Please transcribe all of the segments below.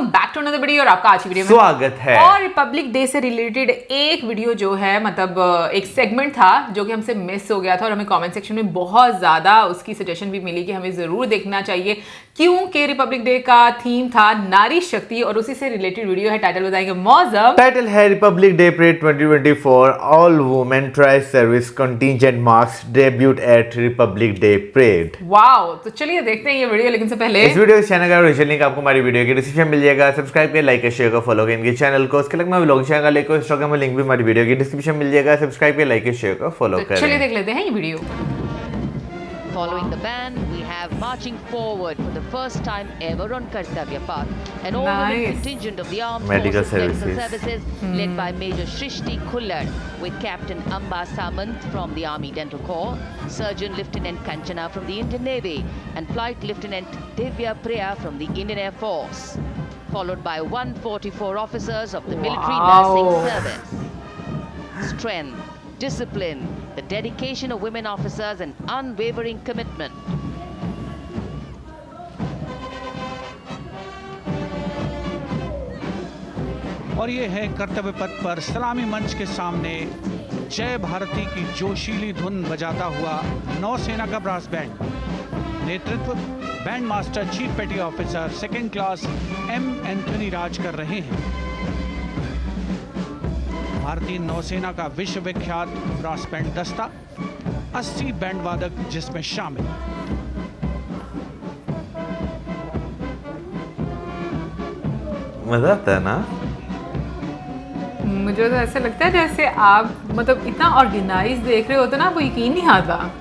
Back to another video और आपका आज की वीडियो में स्वागत है। और रिपब्लिक डे से रिलेटेड एक वीडियो जो है मतलब एक सेगमेंट था जो कि हमसे मिस हो गया था और हमें कमेंट सेक्शन में बहुत ज्यादा उसकी सजेशन भी मिली कि हमें जरूर देखना चाहिए क्योंकि रिपब्लिक डे का थीम था नारी शक्ति और उसी से रिलेटेड वीडियो है। टाइटल बताएंगे मौसम। टाइटल है republic day parade 2024 all women tri service contingent marks debut at republic day parade. Wow, तो चलिए देखते हैं ये वीडियो, लेकिन से पहले इस वीडियो के चैनल का ओरिजिनल लिंक आपको हमारी वीडियो की डिस्क्रिप्शन मिल जाएगा। सब्सक्राइब करें, लाइक करें, शेयर करें, फॉलो करें इनके चैनल को। उसके अलावा व्लॉग चैनल का लिंक इंस्टाग्राम में लिंक भी हमारी वीडियो की डिस्क्रिप्शन मिल जाएगा। सब्सक्राइब करें, लाइक करें, शेयर करें, फॉलो तो करें। चलिए देख लेते हैं ये video. Following the band, we have marching forward for the first time ever on Kartavya Path, an all-women Nice. contingent of the Armed Medical Forces Medical Services. Services, led by Major Shrishti Khullad, with Captain Amba Samant from the Army Dental Corps, Surgeon Lieutenant Kanchana from the Indian Navy, and Flight Lieutenant Divya Priya from the Indian Air Force, followed by 144 officers of the Military Nursing Service. Strength, discipline, the dedication of women officers and unwavering commitment. और ये है कर्तव्य पथ पर सलामी मंच के सामने जय भारती की जोशीली धुन बजाता हुआ नौसेना का ब्रास बैंड। नेतृत्व band master chief petty officer second class M Anthony Raj कर रहे हैं। भारतीय नौसेना का विश्व विख्यात ब्रास बैंड दस्ता, 80 बैंड वादक जिसमें शामिल। मजा आता है ना। मुझे तो ऐसा लगता है जैसे आप मतलब इतना ऑर्गेनाइज देख रहे होते ना, आपको यकीन नहीं आता।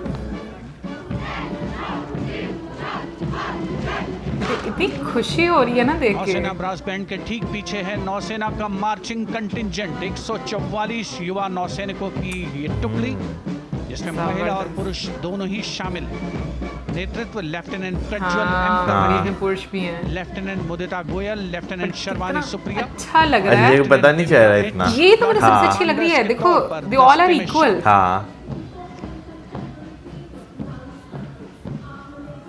इतनी खुशी हो रही है ना देख के। नौसेना ब्रास बैंड के ठीक पीछे है नौसेना का मार्चिंग कंटिंजेंट, 144 युवा नौसैनिकों की ये टुकड़ी जिसमें महिला और पुरुष दोनों ही शामिल हैं। नेतृत्व लेफ्टिनेंट प्रज्वल एम कर रहे हैं, पुरुष भी हैं। लेफ्टिनेंट मुदिता गोयल, लेफ्टिनेंट शर्वानी सुप्रिया। अच्छा लग रहा है, ये पता नहीं चल रहा है इतना। ये तो मुझे सबसे अच्छी लग रही है। देखो, दे ऑल आर इक्वल। हाँ,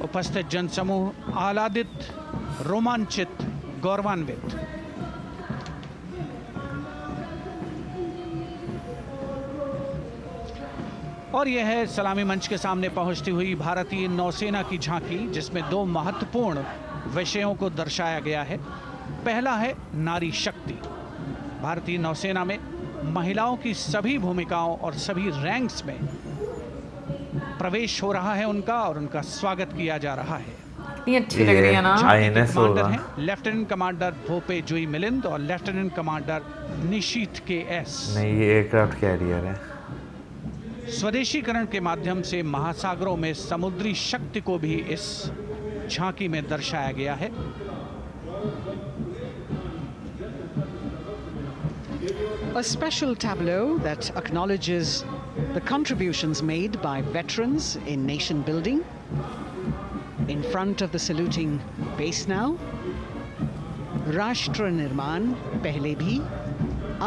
उपस्थित जनसमूह आह्लादित, रोमांचित, गौरवान्वित। और यह है सलामी मंच के सामने पहुंचती हुई भारतीय नौसेना की झांकी, जिसमें दो महत्वपूर्ण विषयों को दर्शाया गया है। पहला है नारी शक्ति। भारतीय नौसेना में महिलाओं की सभी भूमिकाओं और सभी रैंक्स में प्रवेश हो रहा है उनका, और उनका स्वागत किया जा रहा है। इतनी अच्छी लग रही है ना। कमांडर हैं लेफ्टिनेंट कमांडर भोपे जुई मिलिंद और लेफ्टिनेंट कमांडर निशीथ के एस। नहीं, ये एयरक्राफ्ट कैरियर है। स्वदेशीकरण के माध्यम से महासागरों में समुद्री शक्ति को भी इस झांकी में दर्शाया गया है। A special tableau that acknowledges the contributions made by veterans in nation building. In front of the saluting base now. राष्ट्र निर्माण पहले भी,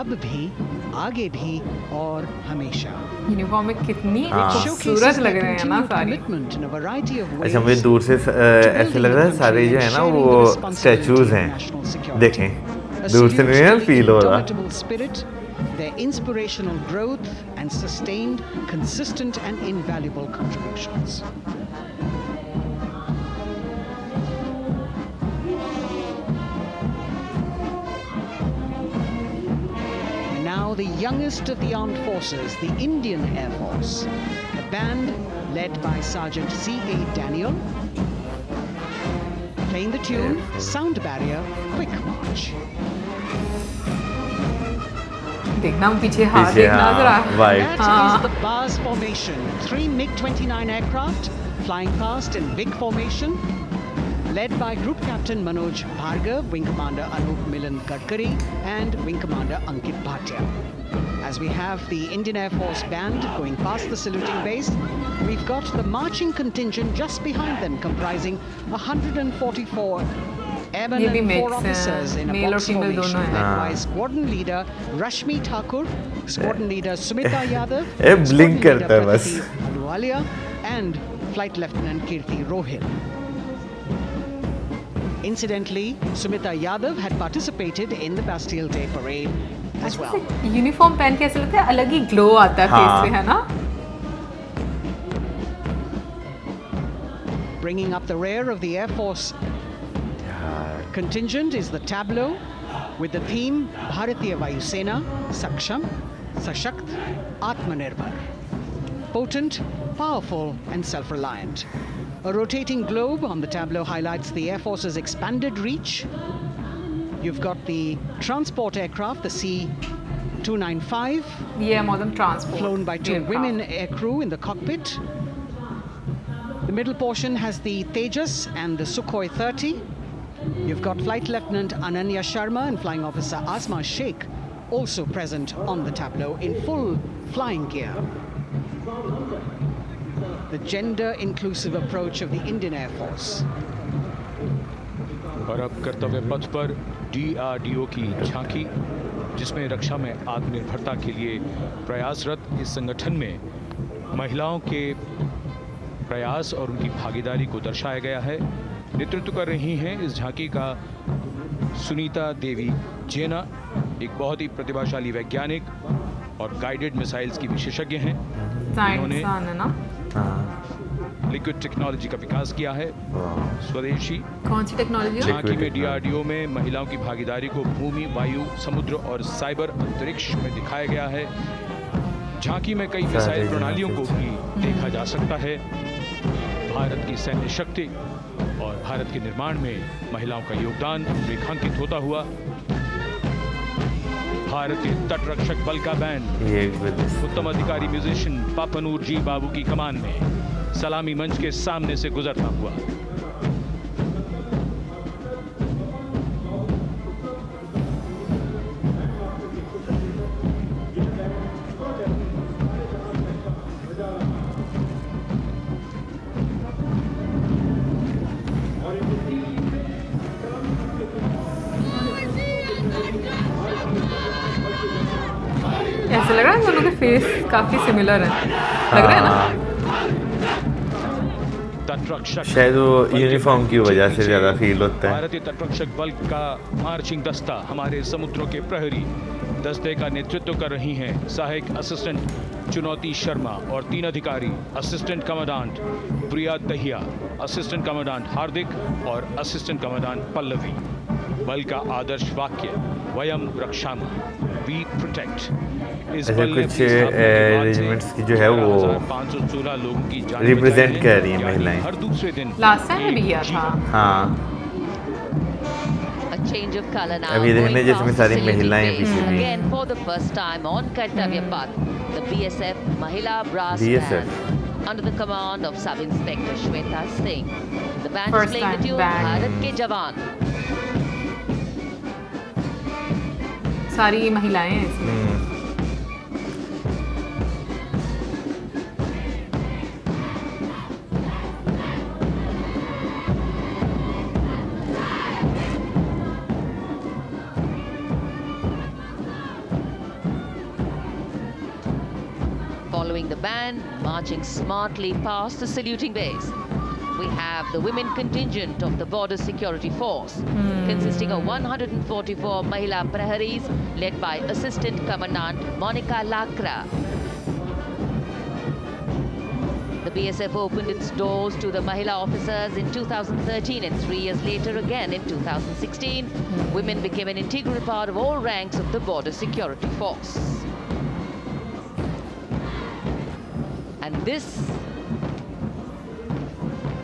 अब भी, आगे भी और हमेशा। यूनिफॉर्म में कितनी खूबसूरत लग रहे हैं ना सारी। अच्छा, मुझे दूर से ऐसे लग रहा है सारे जो है ना वो स्टैचूज हैं। देखें, दूर से नहीं फील हो रहा। Their inspirational growth and sustained, consistent and invaluable contributions. And now the youngest of the armed forces, the Indian Air Force, the band led by Sergeant C.A. Daniel, playing the tune Sound Barrier Quick March. देखना पीछे हाथ देखना जरा। White. That is the Bars formation. 3 MiG-29 aircraft flying past in big formation, led by Group Captain Manoj Bhargav, Wing Commander Anup Milan Gadkari, and Wing Commander Ankit Bhatia. As we have the Indian Air Force band going past the saluting base, we've got the marching contingent just behind them, comprising 144 airmen and 4 officers in a box formation, led by squadron leader Rashmi Thakur, squadron leader Sumita Yadav, squadron leader Pragati Ahluwalia, and Flight Lieutenant Kirti Rohil. Incidentally, Sumita Yadav had participated in the Bastille Day parade as well. Uniform पहन के ऐसा लगता है अलग ही glow आता है हाँ। Face पे, है ना? Bringing up the rear of the Air Force contingent is the tableau with the theme Bharatiya Vayu Sena, Saksham, Sashakt, Atmanirbhar. Potent, powerful and self-reliant. A rotating globe on the tableau highlights the Air Force's expanded reach. You've got the transport aircraft, the C-295, ये है modern transport flown by two women aircrew in the cockpit. The middle portion has the Tejas and the Sukhoi 30. You've got Flight Lieutenant Ananya Sharma and Flying Officer Asma Sheikh also present on the tableau in full flying gear. The gender-inclusive approach of the Indian Air Force. और अब कर्तव्य पथ पर DRDO की झांकी, जिसमें रक्षा में आत्मनिर्भरता के लिए प्रयासरत इस संगठन में महिलाओं के प्रयास और उनकी भागीदारी को दर्शाया गया है। नेतृत्व कर रही हैं इस झांकी का सुनीता देवी जेना, एक बहुत ही प्रतिभाशाली वैज्ञानिक और गाइडेड मिसाइल्स की विशेषज्ञ हैं। साइंस है ना? हाँ। लिक्विड टेक्नोलॉजी का विकास किया है, स्वदेशी। कौन सी टेक्नोलॉजी? झांकी में DRDO में महिलाओं की भागीदारी को भूमि, वायु, समुद्र और साइबर अंतरिक्ष में दिखाया गया है। झांकी में कई मिसाइल प्रणालियों को भी देखा जा सकता है। भारत की सैन्य शक्ति और भारत के निर्माण में महिलाओं का योगदान रेखांकित होता हुआ भारतीय तटरक्षक बल का बैंड उत्तम अधिकारी म्यूजिशियन पापनूर जी बाबू की कमान में सलामी मंच के सामने से गुजरता हुआ। ऐसा लग रहा है दोनों के फेस काफी सिमिलर है, लग रहा है ना? तटरक्षक शायद वो यूनिफॉर्म की वजह से ज्यादा फील होता है। भारतीय तटरक्षक बल का मार्चिंग दस्ता हमारे समुद्रों के प्रहरी दस्ते का नेतृत्व कर रही हैं सहायक असिस्टेंट चुनौती शर्मा और 3 अधिकारी, असिस्टेंट कमांडेंट प्रिया दहिया, असिस्टेंट कमांडेंट हार्दिक और असिस्टेंट कमांडेंट पल्लवी। बल का आदर्श वाक्य वयम रक्षामः, वी प्रोटेक्ट। इस ऐसे बल ने कुछ अपनी स्थापना के बाद से रेजिमेंट्स की जो है वो 1516 लोगों की जान रिप्रेजेंट बचाई कर है, रही हैं यानी महिलाएं। हर दूसरे दिन लास्ट टाइम में भी किया था। हाँ, A change of color now. अभी देखने going जिसमें past सारी the saluting महिलाएं base. पीछे भी। Again for the first time on Kartavya Path, the BSF Mahila Brass BSF. Band under the command of Sub Inspector Shweta Singh. The band First is playing time the tune band. Bharat Ke Jawan. सारी महिलाएं हैं इसमें। Following the band, marching smartly past the saluting base, we have the women contingent of the Border Security Force, consisting of 144 Mahila Praharis, led by Assistant Commandant Monica Lakra. The BSF opened its doors to the Mahila officers in 2013, and 3 years later again in 2016, women became an integral part of all ranks of the Border Security Force. And this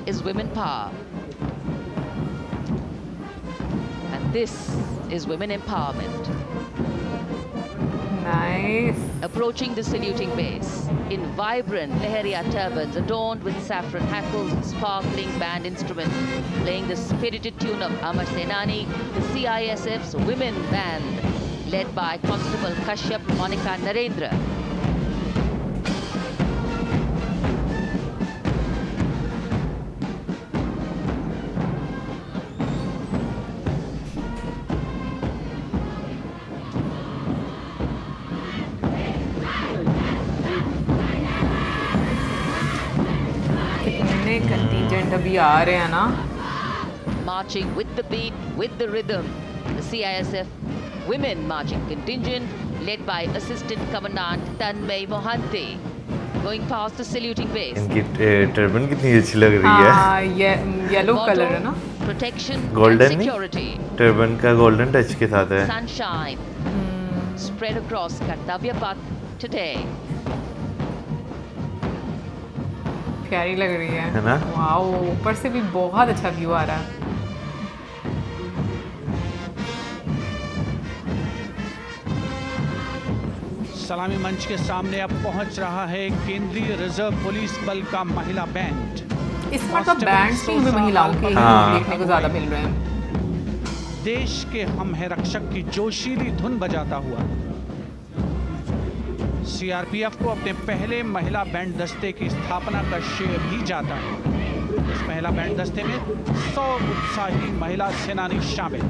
is women power. And this is women empowerment. Nice. Approaching the saluting base in vibrant Leheria turbans adorned with saffron hackles and sparkling band instruments, playing the spirited tune of Amar Senani, the CISF's women band, led by Constable Kashyap Monica Narendra. कितने contingent अभी आ रहे हैं ना। marching with the beat, with the rhythm. The CISF Women Marching Contingent, led by Assistant Commandant Tanmay Mohanty, going past the saluting base. इनकी turban कितनी अच्छी लग रही है। हाँ, ये येलो कलर है ना। Protection Golden and नहीं? security. टर्बन का गोल्डन टच के साथ है। Sunshine spread across Kartavya Path today. प्यारी लग रही है ना? वाओ, ऊपर से भी बहुत अच्छा व्यू आ रहा है। सलामी मंच के सामने अब पहुंच रहा है केंद्रीय रिजर्व पुलिस बल का महिला बैंड। इस बार तो बैंड्स भी हमें महिलाओं के ही हाँ। देखने को ज्यादा मिल रहे हैं। देश के हम है रक्षक की जोशीली धुन बजाता हुआ सीआरपीएफ को अपने पहले महिला बैंड दस्ते की स्थापना का श्रेय भी जाता है। इस महिला बैंड दस्ते में 100 उत्साही महिला सेनानी शामिल।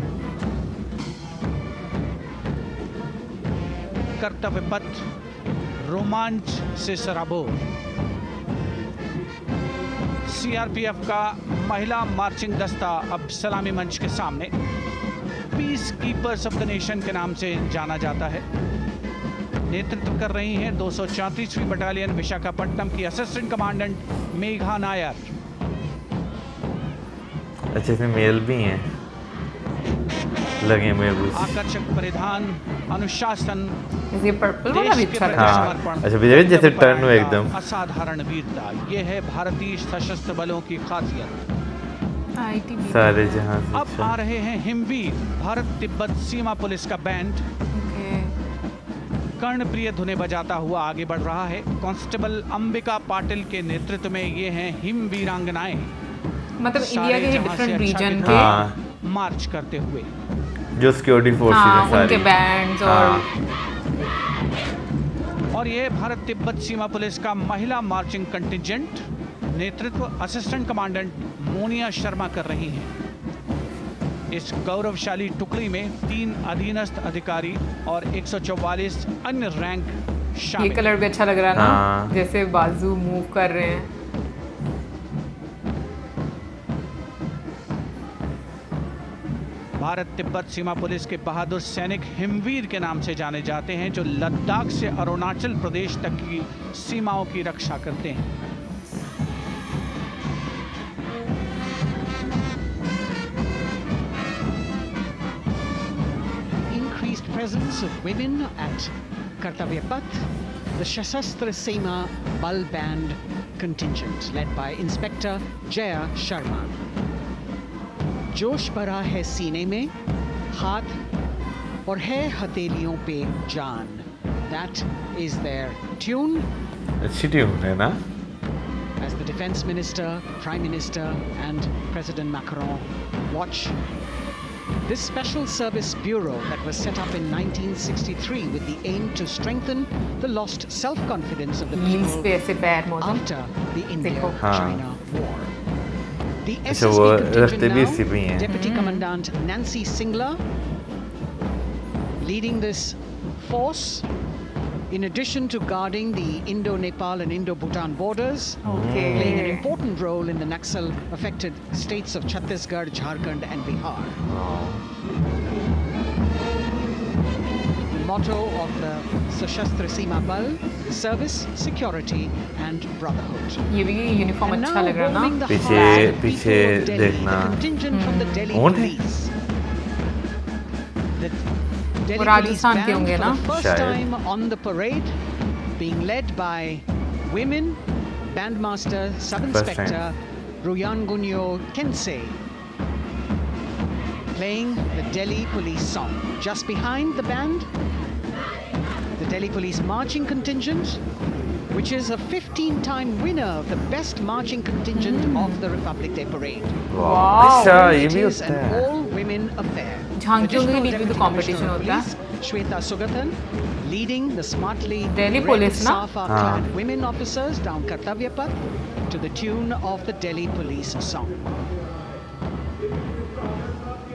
कर्तव्य पथ रोमांच से सराबोर। सीआरपीएफ का महिला मार्चिंग दस्ता अब सलामी मंच के सामने peace keepers of the nation के नाम से जाना जाता है। नेतृत्व कर रही हैं 234वीं बटालियन विशाखापट्टनम की असिस्टेंट कमांडेंट मेघा नायर। अच्छे से मेल भी हैं लगे हुए भी। आकर्षक परिधान, अनुशासन, ये पर्पल वाला भी अच्छा लग रहा है। हाँ, अच्छा विजय जैसे टर्न हुआ एकदम। असाधारण वीरता, ये है भारतीय सशस्त्र बलों की खासियत। ITB। सारे जहां से अब आ रहे हैं हिमवीर भारत तिब्बत सीमा पुलिस का बैंड। ओके। कर्णप्रिय धुने बजाता हुआ आगे बढ़ रहा है। कांस्टेबल अंबिका पाटिल के नेतृत्व में ये हैं हिमवीरांगनाएं। मतलब इंडिया के ही डिफरेंट रीजन के हाँ। मार्च करते हुए जो सिक्योरिटी फोर्सेस हाँ, हैं सारी। उनके बैंड्स और ये भारत तिब्बत सीमा पुलिस का महिला मार्चिंग कंटिजेंट नेतृत्व असिस्टेंट कमांडेंट मोनिया शर्मा कर रही हैं। इस गौरवशाली टुकड़ी में 3 अधीनस्थ अधिकारी और 144 अन्य रैंक ये शामिल। कलर भी अच्छा लग रहा है ना, हाँ। जैसे बाजू मूव कर रहे हैं। भारत तिब्बत सीमा पुलिस के बहादुर सैनिक हिमवीर के नाम से जाने जाते हैं, जो लद्दाख से अरुणाचल प्रदेश तक की सीमाओं की रक्षा करते हैं। Increased presence of women at Kartavya Path, the Shasastra Seema Bal Band contingent led by Inspector Jaya Sharma. जोश भरा है सीने में, हाथ और है हथेलियों पे जान. That is their tune. अच्छी ट्यून है ना? As the Defense Minister, Prime Minister and President Macron watch this Special Service Bureau that was set up in 1963 with the aim to strengthen the lost self-confidence of the heels people पे ऐसे पैर मौजूद। after the देखो। India-China War. The अच्छा, SSB वो contingent रखते भी इसी पे ही now, हैं। Deputy Commandant Nancy Singla leading this force, in addition to guarding the Indo-Nepal and Indo-Bhutan borders, playing an okay. important role in the Naxal-affected states of Chhattisgarh, Jharkhand and Bihar. The motto of the Sashastra Seema Bal: service, security and brotherhood. ये भी uniform And अच्छा now लग रहा है roaming ना। the पीछे- hearts of पीछे people of Delhi, देखना। the contingent from the Delhi कौन है? police. The Delhi वो police राजस्थान के band होंगे for ना? the first शायद। time on the parade, being led by women, Bandmaster Sub First time. Inspector Ruyangunyo Kensei, playing the Delhi police song. Just behind the band, the Delhi police marching contingent, which is a 15-time winner of the best marching contingent of the Republic Day Parade. वाह, अच्छा ये It भी is होता an है। all-women affair. झांकियों के Additional बीच में तो Deputy competition Commissioner of होता है। Police, Shweta Sugathan, leading the smartly Delhi red police ना? safa-clad हाँ। women officers down Kartavya Path to the tune of the Delhi police song.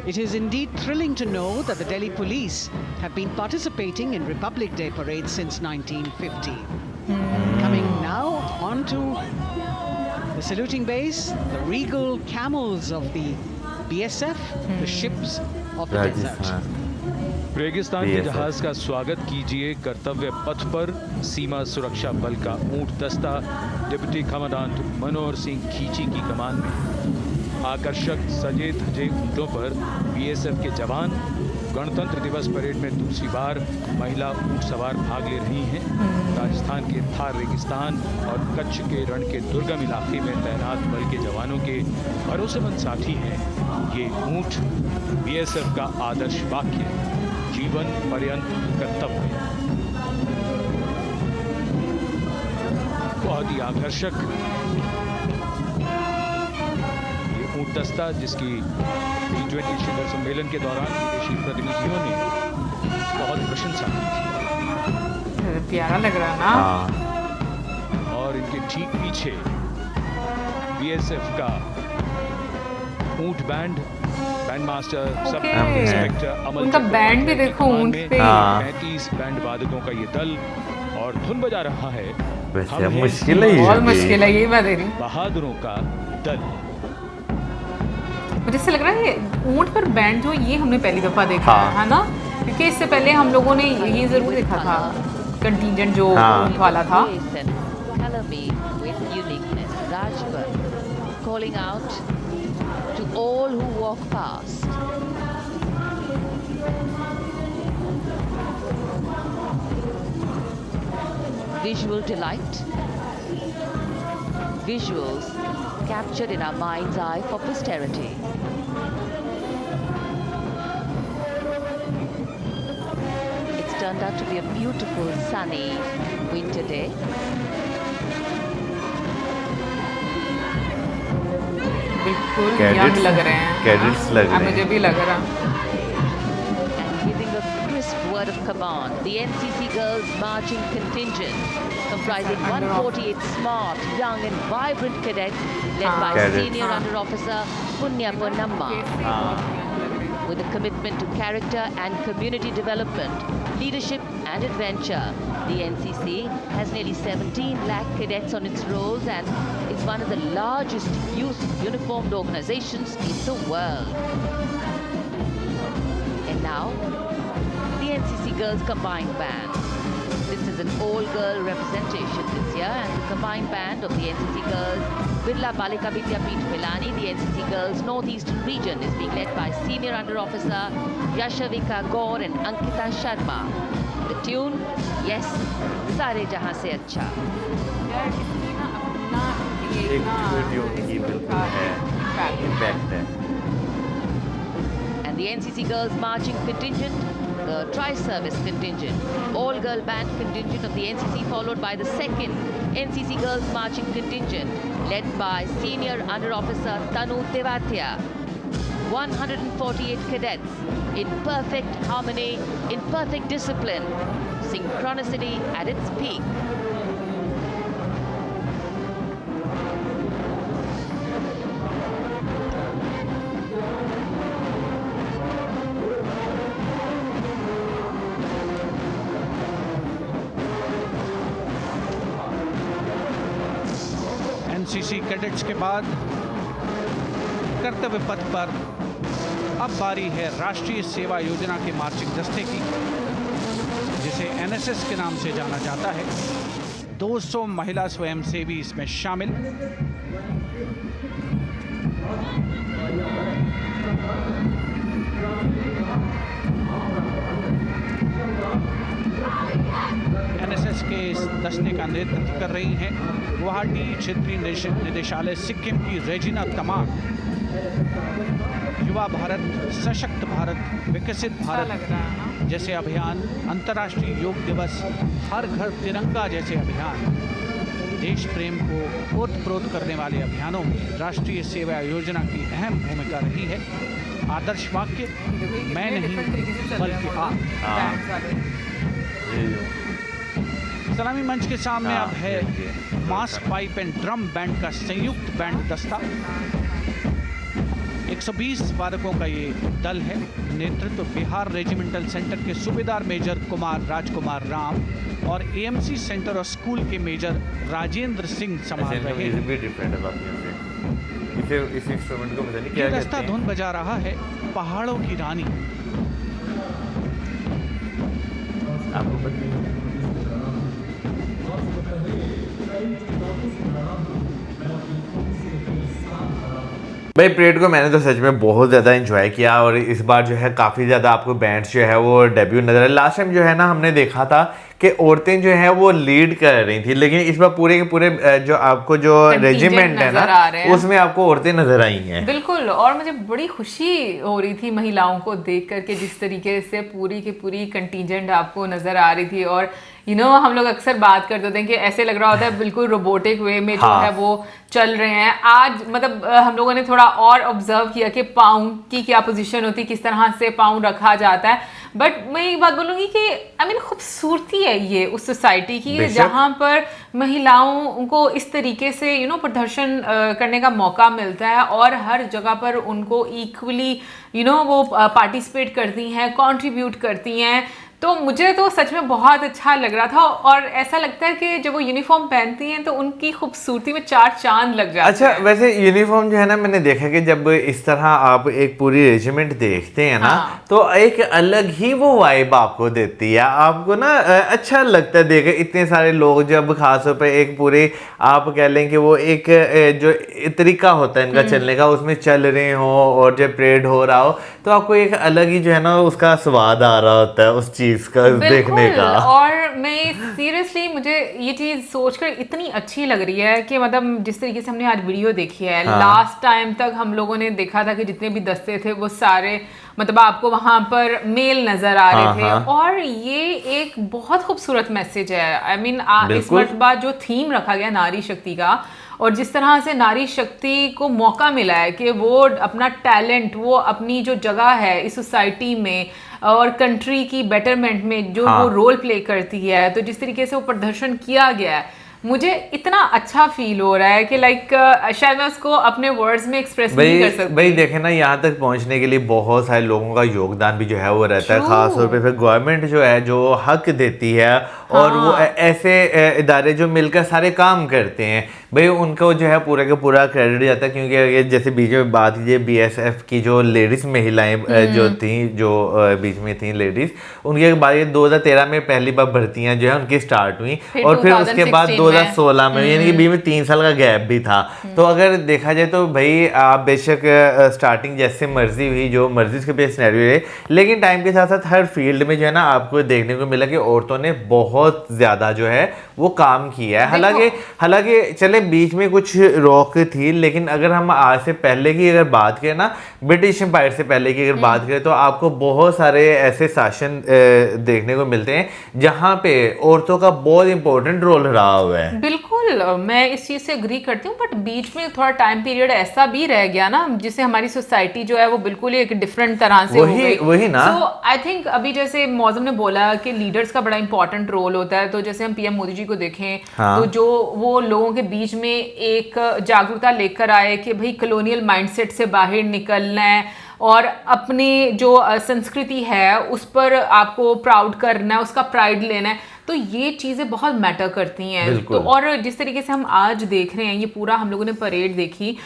It is indeed thrilling to know that the Delhi police have been participating in Republic Day parades since 1950. Coming now onto the saluting base, the regal camels of the BSF, the ships of the desert. Rajasthan रेगिस्तान के BSF जहाज का स्वागत कीजिए कर्तव्य पथ पर सीमा सुरक्षा बल का ऊंट दस्ता डिप्टी कमांडेंट मनोहर सिंह खींची की कमान में। आकर्षक सजे धजे ऊंटों पर बीएसएफ के जवान। गणतंत्र दिवस परेड में दूसरी बार महिला ऊंट सवार भाग ले रही हैं। राजस्थान के थार रेगिस्तान और कच्छ के रण के दुर्गम इलाके में तैनात बल के जवानों के भरोसेमंद साथी हैं ये ऊंट। बीएसएफ का आदर्श वाक्य, जीवन पर्यंत कर्तव्य। बहुत ही आकर्षक ये ऊंट दस्ता जिसकी G20 शिखर सम्मेलन के दौरान विदेशी प्रतिनिधियों ने बहुत प्रशंसा की थी। प्यारा लग रहा है ना। हाँ और इनके ठीक पीछे बीएसएफ का ऊंट बैंड मास्टर सब Okay. इंस्पेक्टर अमल उनका बैंड भी देखो ऊंट पे। हाँ। 35 बैंड वादकों का ये दल और धुन बजा रहा है। वैसे हम हैं मुश्किल है ये बहुत भी। मुश्किल है, यही मैं दे रही हूँ। बहादुरों का दल। मुझे ऐसा लग रहा है ये ऊंट पर बैंड जो है, ये हमने पहली दफा देखा हाँ। है ना, क्योंकि इससे पहले हम लोगों ने ये जरूर देखा था कंटिजेंट जो हाँ। ऊंट वाला था। Grace and color me with uniqueness. Rajput calling out to all who walk past. Visual delight. Visuals captured in our mind's eye for posterity. It's turned out to be a beautiful sunny winter day. बिल्कुल Cadets young लग रहे हैं। Cadets हाँ, लग रहे हैं। मुझे भी लग रहा। And giving a crisp word of command, the NCC Girls Marching Contingent, comprising 148 smart, young and vibrant cadets, led by Cadets. Senior Under Officer Punya Ponnamma. With a commitment to character and community development, leadership and adventure, the NCC has nearly 17 lakh cadets on its rolls and is one of the largest youth uniformed organizations in the world. And now, the NCC Girls Combined Band. This is an all-girl representation this year, and the combined band of the NCC Girls Birla Balika Vidyapeeth Pilani, the NCC Girls Northeastern region, is being led by Senior Under Officer Yashavika Gaur and Ankita Sharma. The tune, yes, Sare Jahan Se Acha. एक video की बिल्कुल है, impact है। And the NCC Girls Marching Contingent, the Tri-Service Contingent, all-girl band contingent of the NCC, followed by the second NCC Girls Marching Contingent, led by Senior Under Officer Tanu Tewatia. 148 cadets in perfect harmony, in perfect discipline, synchronicity at its peak. NCC cadets के बाद कर्तव्य पथ पर अब बारी है राष्ट्रीय सेवा योजना के मार्चिंग दस्ते की, जिसे एनएसएस के नाम से जाना जाता है। 200 महिला स्वयंसेवी इसमें शामिल। एनएसएस के इस दस्ते का नेतृत्व कर रही हैं गुवाहाटी क्षेत्रीय निदेशालय सिक्किम की रेजिना तमांग। युवा भारत, सशक्त भारत, विकसित भारत जैसे अभियान, अंतर्राष्ट्रीय योग दिवस, हर घर तिरंगा जैसे अभियान, देश प्रेम को ओतप्रोत करने वाले अभियानों में राष्ट्रीय सेवा योजना की अहम भूमिका रही है। आदर्श वाक्य, मैं नहीं बल्कि आप। सलामी मंच के सामने अब है मास पाइप एंड ड्रम बैंड का संयुक्त बैंड दस्ता। 120 वादकों का ये दल है। नेतृत्व बिहार रेजिमेंटल सेंटर के सूबेदार मेजर कुमार राजकुमार राम और एएमसी सेंटर और स्कूल के मेजर राजेंद्र सिंह संभाल रहे हैं। भी डिफरेंट है बाकी से। इस इंस्ट्रूमेंट को पता नहीं क्या ये कहते रास्ता हैं। धुन बजा रहा है पहाड़ों की रानी। आपको पता नहीं? भाई परेड को मैंने तो सच में बहुत ज़्यादा एंजॉय किया और इस बार जो है काफ़ी ज़्यादा आपको बैंड्स जो है वो डेब्यू नजर आए। लास्ट टाइम जो है ना हमने देखा था कि औरतें जो है वो लीड कर रही थी, लेकिन इस बार पूरे के पूरे जो आपको जो रेजिमेंट है नजर आ रहे ना हैं। उसमें आपको औरतें नजर आई हैं। बिल्कुल, और मुझे बड़ी खुशी हो रही थी महिलाओं को देख करके, जिस तरीके से पूरी की पूरी कंटीजेंट आपको नजर आ रही थी। और हम लोग अक्सर बात करते थे कि ऐसे लग रहा होता है बिल्कुल रोबोटिक वे में जो हाँ। है वो चल रहे हैं। आज मतलब हम लोगों ने थोड़ा और ऑब्जर्व किया कि पाँव की क्या पोजीशन होती है, किस तरह से पाँव रखा जाता है। बट मैं एक बात बोलूँगी कि खूबसूरती है ये उस सोसाइटी की बेशक। जहाँ पर महिलाओं को इस तरीके से प्रदर्शन करने का मौका मिलता है और हर जगह पर उनको इक्वली वो पार्टिसिपेट करती हैं, कंट्रीब्यूट करती हैं। तो मुझे तो सच में बहुत अच्छा लग रहा था और ऐसा लगता है कि जब वो यूनिफॉर्म पहनती हैं तो उनकी खूबसूरती में चार चांद लग जाते अच्छा, हैं। वैसे यूनिफॉर्म जो है ना, मैंने देखा कि जब इस तरह आप एक पूरी रेजिमेंट देखते हैं ना, हाँ। तो एक अलग ही वो वाइब आपको देती है। आपको ना अच्छा लगता है देख इतने सारे लोग, जब खासतौर पे एक पूरे आप कह लें कि वो एक जो तरीका होता है इनका चलने का, उसमें चल रहे हो और जब परेड हो रहा हो तो आपको एक अलग ही जो है ना उसका स्वाद आ रहा होता है उस चीज का देखने का। और मैं सीरियसली मुझे ये चीज सोचकर इतनी अच्छी लग रही है कि मतलब जिस तरीके से हमने आज वीडियो देखी है, हाँ। लास्ट टाइम तक हम लोगों ने देखा था कि जितने भी दस्ते थे वो सारे मतलब आपको वहां पर मेल नजर आ रहे हाँ, थे। हाँ। और ये एक बहुत खूबसूरत मैसेज है। इस बिल्कुल। मर्तबा जो थीम रखा गया नारी शक्ति का, और जिस तरह से नारी शक्ति को मौका मिला है कि वो अपना टैलेंट, वो अपनी जो जगह है इस सोसाइटी में और कंट्री की बेटरमेंट में जो हाँ। वो रोल प्ले करती है, तो जिस तरीके से वो प्रदर्शन किया गया है, मुझे इतना अच्छा फील हो रहा है कि शायद मैं उसको अपने वर्ड्स में एक्सप्रेस नहीं कर सकती। भाई देखे ना, यहाँ तक पहुँचने के लिए बहुत सारे लोगों का योगदान भी जो है वो रहता है। True। खास तौर पे फिर गवर्नमेंट जो है जो हक देती है और हाँ। वो ऐसे इदारे जो मिलकर सारे काम करते हैं, भाई उनको जो है पूरा का पूरा क्रेडिट जाता है। क्योंकि ये जैसे बीच में बात कीजिए BSF की जो लेडीज महिलाएं जो थी, जो बीच में थी लेडीज, उनके बाद 2013 में पहली बार भर्तियां जो है उनकी स्टार्ट हुई और फिर उसके बाद 2016 में, यानी कि बीच में 3 साल का गैप भी था। तो अगर देखा जाए तो भाई आप बेशक स्टार्टिंग जैसे मर्जी हुई, जो मर्जी के बेस सिनेरियो है, लेकिन टाइम के साथ साथ हर फील्ड में जो है ना आपको देखने को मिला कि औरतों ने बहुत ज्यादा जो है वो काम किया है। हालांकि चले बीच में कुछ रोक थी, लेकिन अगर हम आज से पहले की अगर बात करें ना, ब्रिटिश एम्पायर से पहले की अगर बात करें, तो आपको बहुत सारे ऐसे शासन देखने को मिलते हैं जहां पे औरतों का बहुत इंपॉर्टेंट रोल रहा हुआ है। बिल्कुल, मैं इस चीज से एग्री करती हूँ, बट बीच में थोड़ा टाइम पीरियड ऐसा भी रह गया ना जिससे हमारी सोसाइटी जो है वो बिल्कुल ही एक डिफरेंट तरह से हो गई। वही ना। सो आई थिंक अभी जैसे मौजम ने बोला कि लीडर्स का बड़ा इंपॉर्टेंट रोल होता है, तो जैसे हम PM मोदी जी को देखें, हाँ। तो जो वो लोगों के बीच में एक जागरूकता लेकर आए कि भाई कॉलोनियल माइंडसेट से बाहर निकलना है और अपनी जो संस्कृति है उस पर आपको प्राउड करना है, उसका प्राइड लेना है, तो ये चीज़ें बहुत मैटर करती हैं। तो और जिस तरीके से हम आज देख रहे हैं, ये पूरा हम लोगों ने परेड देखी,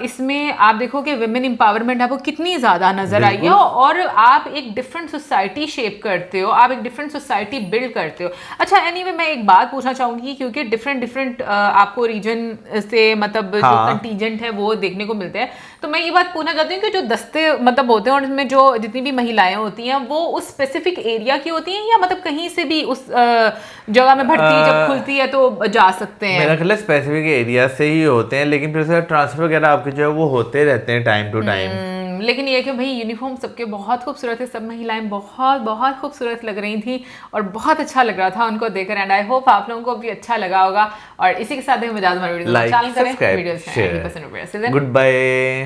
इसमें आप देखो कि विमेन एम्पावरमेंट आपको कितनी ज़्यादा नजर आई है और आप एक डिफरेंट सोसाइटी शेप करते हो, आप एक डिफरेंट सोसाइटी बिल्ड करते हो। अच्छा, एनीवे मैं एक बात पूछना चाहूँगी, क्योंकि डिफरेंट आपको रीजन से मतलब जो कंटीजेंट है वो देखने को मिलते हैं, तो मैं ये बात पूछना चाहती हूँ कि जो दस्ते मतलब होते हैं और उसमें जो जितनी भी महिलाएं होती हैं वो उस स्पेसिफिक एरिया की होती हैं या मतलब कहीं से भी उस जगह में भर्ती जब खुलती है तो जा सकते हैं? मेरा ख्याल है स्पेसिफिक एरिया से ही होते हैं, लेकिन फिर ट्रांसफर वगैरह आपके जो है वो होते रहते हैं टाइम टू टाइम। लेकिन ये कि भाई यूनिफॉर्म सबके बहुत खूबसूरत है, सब महिलाएं बहुत बहुत खूबसूरत लग रही थी और बहुत अच्छा लग रहा था उनको देखकर। एंड आई होप आप लोगों को भी अच्छा लगा होगा। और इसी के साथ ही हम इजाजत, video like, subscribe, share, good bye.